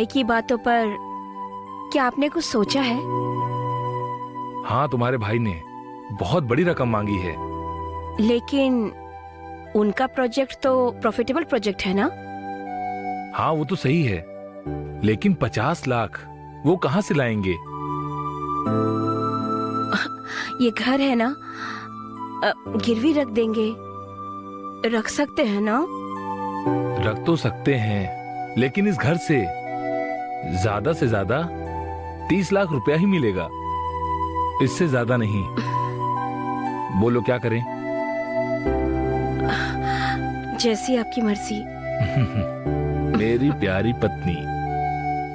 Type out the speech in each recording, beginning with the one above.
भाई की बातों पर क्या आपने कुछ सोचा है? हाँ, तुम्हारे भाई ने बहुत बड़ी रकम मांगी है। लेकिन उनका प्रोजेक्ट तो प्रॉफिटेबल प्रोजेक्ट है ना? हाँ, वो तो सही है, लेकिन 50 लाख वो कहाँ से लाएंगे? ये घर है ना, गिरवी रख देंगे, रख सकते हैं ना? रख तो सकते हैं, लेकिन इस घर से ज्यादा 30 लाख रुपया ही मिलेगा, इससे ज्यादा नहीं। बोलो क्या करें? जैसी आपकी मर्जी। मेरी प्यारी पत्नी,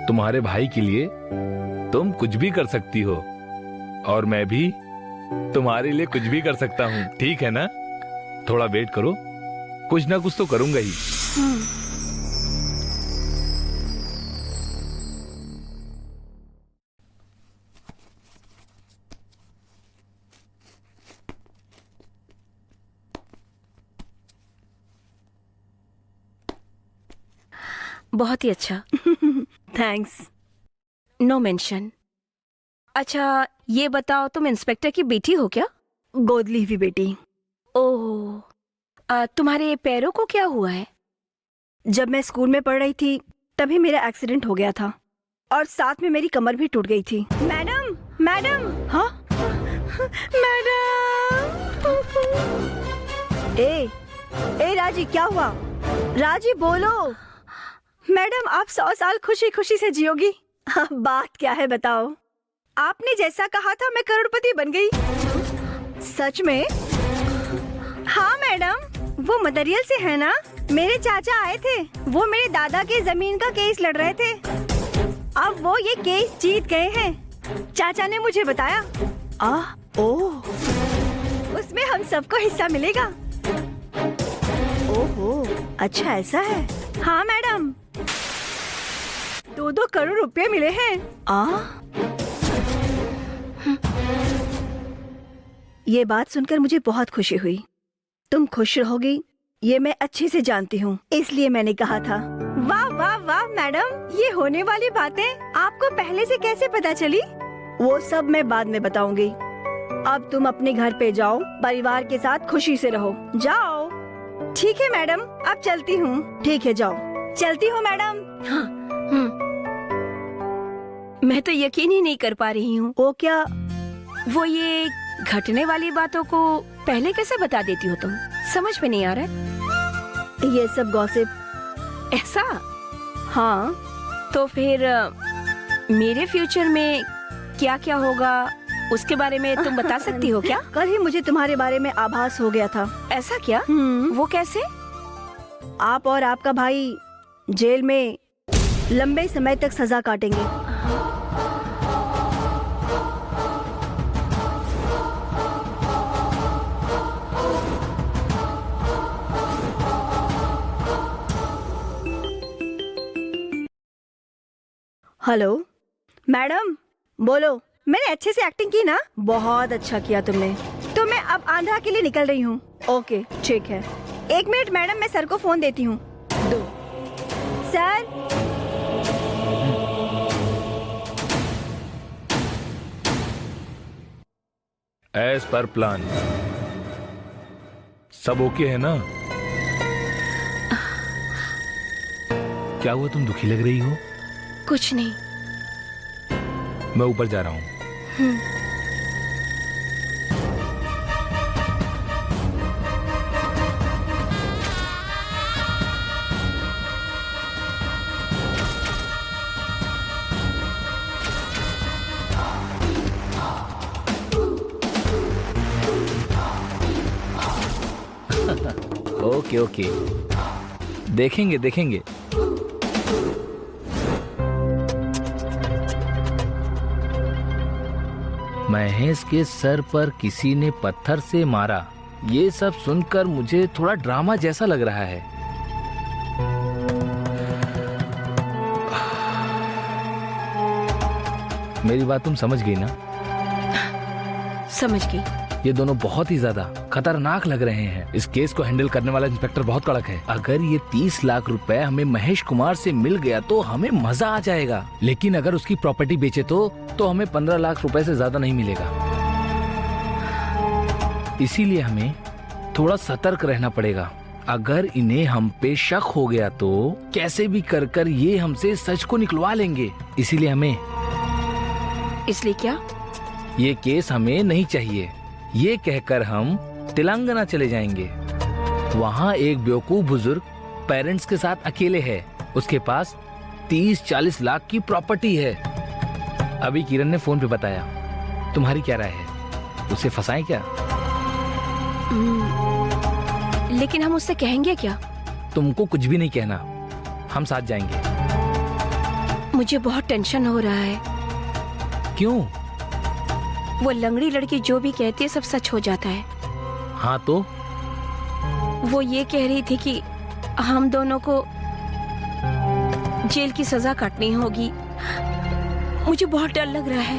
तुम्हारे भाई के लिए तुम कुछ भी कर सकती हो, और मैं भी तुम्हारे लिए कुछ भी कर सकता हूँ, ठीक है ना? थोड़ा वेट करो, कुछ ना कुछ तो करूंगा ही। बहुत ही अच्छा। थैंक्स। No mention. अच्छा, ये बताओ, तुम इंस्पेक्टर की बेटी हो क्या? गोद ली हुई बेटी। ओह, तुम्हारे पैरों को क्या हुआ है? जब मैं स्कूल में पढ़ रही थी तभी मेरा एक्सीडेंट हो गया था, और साथ में मेरी कमर भी टूट गई थी। Madam, madam. हाँ मैडम। ए राजी, क्या हुआ? राजी बोलो। मैडम, आप 100 साल खुशी खुशी से जियोगी। बात क्या है बताओ? आपने जैसा कहा था मैं करोड़पति बन गई। सच में? हाँ मैडम, वो मदरियल से है ना, मेरे चाचा आए थे, वो मेरे दादा के जमीन का केस लड़ रहे थे। अब वो ये केस जीत गए हैं, चाचा ने मुझे बताया। ओह, उसमें हम सबको हिस्सा मिलेगा। ओहो, अच्छा ऐसा है। हाँ मैडम, 2-2 करोड़ रुपए मिले हैं। ये बात सुनकर मुझे बहुत खुशी हुई। तुम खुश रहोगी ये मैं अच्छे से जानती हूँ, इसलिए मैंने कहा था। वाह वाह वाह मैडम, ये होने वाली बातें आपको पहले से कैसे पता चली? वो सब मैं बाद में बताऊंगी। अब तुम अपने घर पे जाओ, परिवार के साथ खुशी से रहो। जाओ। ठीक है मैडम, अब चलती हूँ। ठीक है, जाओ। चलती हूँ मैडम। हाँ, मैं तो यकीन ही नहीं कर पा रही हूँ। वो क्या? वो ये घटने वाली बातों को पहले कैसे बता देती हो तुम? समझ में नहीं आ रहा है। ये सब गॉसिप। ऐसा? हाँ। तो फिर मेरे फ्यूचर में क्या क्या होगा उसके बारे में तुम बता सकती हो क्या? कल ही मुझे तुम्हारे बारे में आभास हो गया था। ऐसा क्या? वो कैसे? आप और आपका भाई जेल में लंबे समय तक सजा काटेंगे। हेलो मैडम, बोलो। मैंने अच्छे से एक्टिंग की ना? बहुत अच्छा किया तुमने। तो मैं अब आंध्रा के लिए निकल रही हूँ। ओके, ठीक है। 1 मिनट मैडम, मैं सर को फोन देती हूँ। 2 सर। एज पर प्लान सब ओके है ना? क्या हुआ, तुम दुखी लग रही हो? कुछ नहीं। मैं ऊपर जा रहा हूँ। ओके ओके, देखेंगे देखेंगे। महेश के सर पर किसी ने पत्थर से मारा, ये सब सुनकर मुझे थोड़ा ड्रामा जैसा लग रहा है। मेरी बात तुम समझ गई ना? समझ गई। ये दोनों बहुत ही ज्यादा खतरनाक लग रहे हैं। इस केस को हैंडल करने वाला इंस्पेक्टर बहुत कड़क है। अगर ये 30 लाख रुपए हमें महेश कुमार से मिल गया तो हमें मजा आ जाएगा, लेकिन अगर उसकी प्रॉपर्टी बेचे तो हमें 15 लाख रुपए से ज्यादा नहीं मिलेगा। इसीलिए हमें थोड़ा सतर्क रहना पड़ेगा। अगर इन्हें हम पे शक हो गया तो कैसे भी कर ये हमसे सच को निकलवा लेंगे। इसीलिए इसलिए क्या? ये केस हमें नहीं चाहिए, ये कहकर हम तेलंगाना चले जाएंगे। वहाँ एक बेवकूफ बुजुर्ग पेरेंट्स के साथ अकेले है। उसके पास 30-40 लाख की प्रॉपर्टी है। अभी किरण ने फोन पे बताया। तुम्हारी क्या राय है, उसे फंसाएं क्या? लेकिन हम उससे कहेंगे क्या? तुमको कुछ भी नहीं कहना, हम साथ जाएंगे। मुझे बहुत टेंशन हो रहा है। क्यों? वो लंगड़ी लड़की जो भी कहती है सब सच हो जाता है। हाँ तो? वो ये कह रही थी कि हम दोनों को जेल की सजा काटनी होगी। मुझे बहुत डर लग रहा है।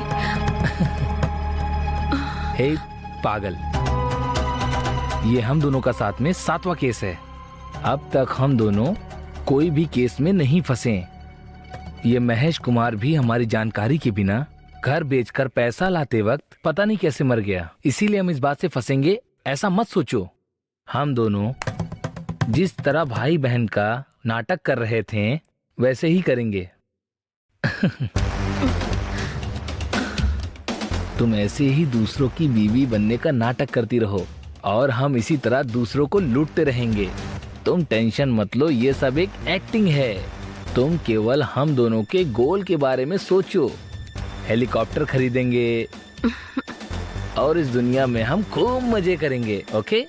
हे पागल, ये हम दोनों का साथ में 7वां केस है। अब तक हम दोनों कोई भी केस में नहीं फंसे। ये महेश कुमार भी हमारी जानकारी के बिना घर बेचकर पैसा लाते वक्त पता नहीं कैसे मर गया। इसीलिए हम इस बात से फंसेंगे ऐसा मत सोचो। हम दोनों जिस तरह भाई बहन का नाटक कर रहे थे वैसे ही करेंगे। तुम ऐसे ही दूसरों की बीवी बनने का नाटक करती रहो और हम इसी तरह दूसरों को लूटते रहेंगे। तुम टेंशन मत लो, ये सब एक एक्टिंग है। तुम केवल हम दोनों के गोल के बारे में सोचो। हेलीकॉप्टर खरीदेंगे और इस दुनिया में हम खूब मजे करेंगे। Okay?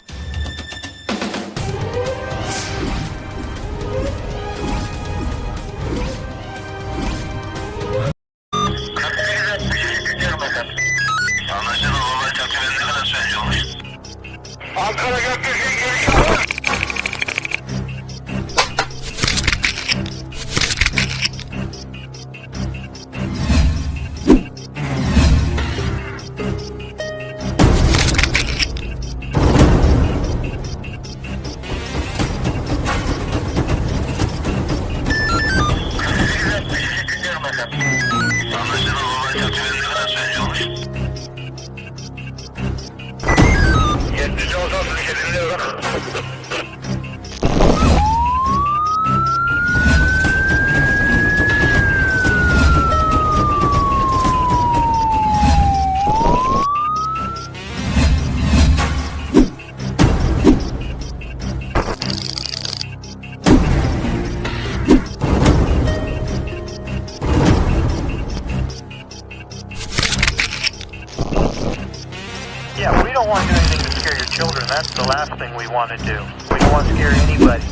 Yeah, we don't want to do anything to scare your children. That's the last thing we want to do. We don't want to scare anybody.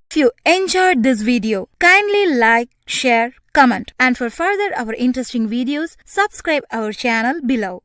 If you enjoyed this video, kindly like, share, comment, and for further our interesting videos, subscribe our channel below.